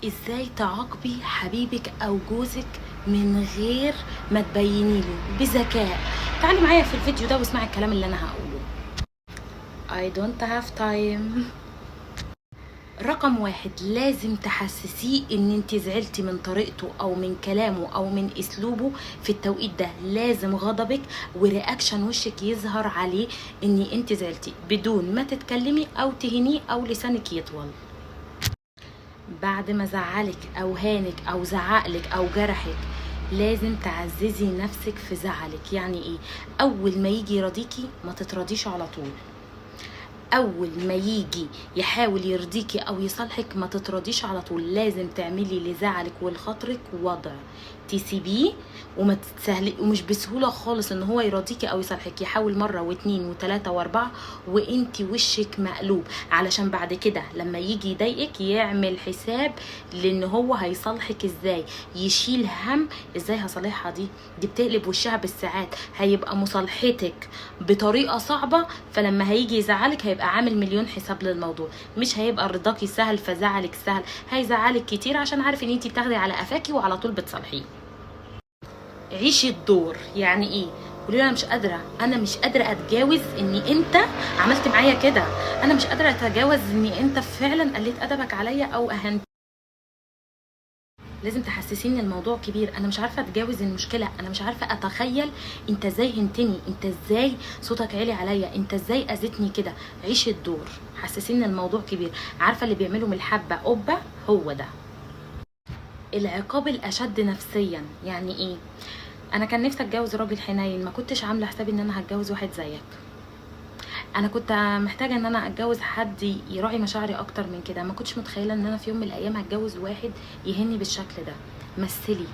ازاي تعاقبي حبيبك او جوزك من غير ما تبيني له بذكاء؟ تعالي معايا في الفيديو ده واسمعي الكلام اللي انا هقوله. I don't have time. رقم واحد، لازم تحسسيه ان انت زعلتي من طريقته او من كلامه او من اسلوبه. في التوقيت ده لازم غضبك ورياكشن وشك يظهر عليه ان انت زعلتي بدون ما تتكلمي او تهنيه او لسانك يطول. بعد ما زعلك او هانك او زعقلك او جرحك لازم تعززي نفسك في زعلك. يعني ايه؟ اول ما يجي يرضيكي ما تتراضيش على طول. اول ما يجي يحاول يرضيكي او يصالحك ما تتراضيش على طول. لازم تعملي لزعلك ولخاطرك وضع تسيبيه وما تتسهلي، ومش بسهوله خالص ان هو يرضيكي او يصالحك. يحاول مره واثنين وثلاثه واربعه وانتي وشك مقلوب، علشان بعد كده لما يجي يضايقك يعمل حساب لان هو هيصالحك ازاي، يشيل هم ازاي هصالحها. دي بتقلب وشها بالساعات. هيبقى مصالحتك بطريقه صعبه، فلما هيجي يزعلك هيبقى عامل مليون حساب للموضوع. مش هيبقى رضاكي سهل فزعلك سهل، هيزعلك كتير عشان عارف ان انتي بتاخدي على قفاكي وعلى طول بتصالحيه. عيشي الدور. يعني ايه؟ قولي له انا مش قادره اتجاوز ان انت عملت معايا كده، انا مش قادره اتجاوز ان انت فعلا قلت ادبك عليا او اهنت. لازم تحسسيني الموضوع كبير، انا مش عارفه اتجاوز المشكله، انا مش عارفه اتخيل انت ازاي هنتني، انت ازاي صوتك عالي عليا، انت ازاي اذيتني كده. عيشي الدور، حسسيني الموضوع كبير. عارفه اللي بيعملوا من الحبه قبه؟ هو ده. العقاب الاشد نفسيا. يعني ايه؟ انا كان نفسي اتجوز راجل حنين، ما كنتش عامله حسابي ان انا هتجوز واحد زيك. انا كنت محتاجه ان انا اتجوز حد يراعي مشاعري اكتر من كده. ما كنتش متخيله ان انا في يوم من الايام هتجوز واحد يهني بالشكل ده. مثلي،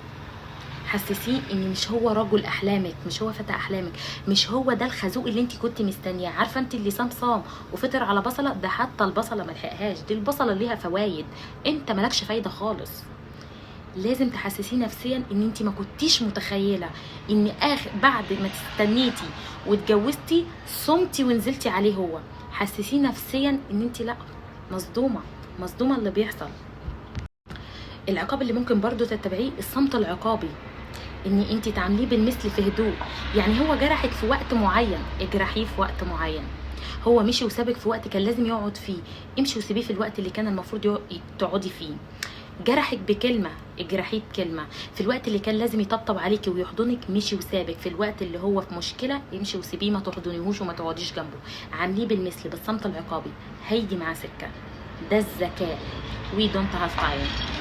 حسسيه ان مش هو رجل احلامك، مش هو فتى احلامك، مش هو ده الخازوق اللي انت كنت مستنياه. عارفه انت اللي صام وفطر على بصله، ده حتى البصله ما لحقهاش، دي البصله ليها فوايد، انت مالكش فايده خالص. لازم تحسسيه نفسيا ان انت ما كنتيش متخيله ان بعد ما استنيتي واتجوزتي صمتي ونزلتي عليه هو. حسسيه نفسيا ان انت لا، مصدومه اللي بيحصل. العقاب اللي ممكن برضو تتبعيه الصمت العقابي، ان انت تعامليه بالمثل في هدوء. يعني هو جرحك في وقت معين، اجرحيه في وقت معين. هو مشي وسابك في وقت كان لازم يقعد فيه، امشي وسيبيه في الوقت اللي كان المفروض تقعدي فيه. جرحك بكلمه، اجرحيه بكلمه. في الوقت اللي كان لازم يطبطب عليكي ويحضنك مشي وسابك. في الوقت اللي هو في مشكله امشي وسيبيه، ما تحضنيهوش وما تقعديش جنبه. عامليه بالمثل بالصمت العقابي، هيجي معاه سكه. ده الذكاء. We don't have time.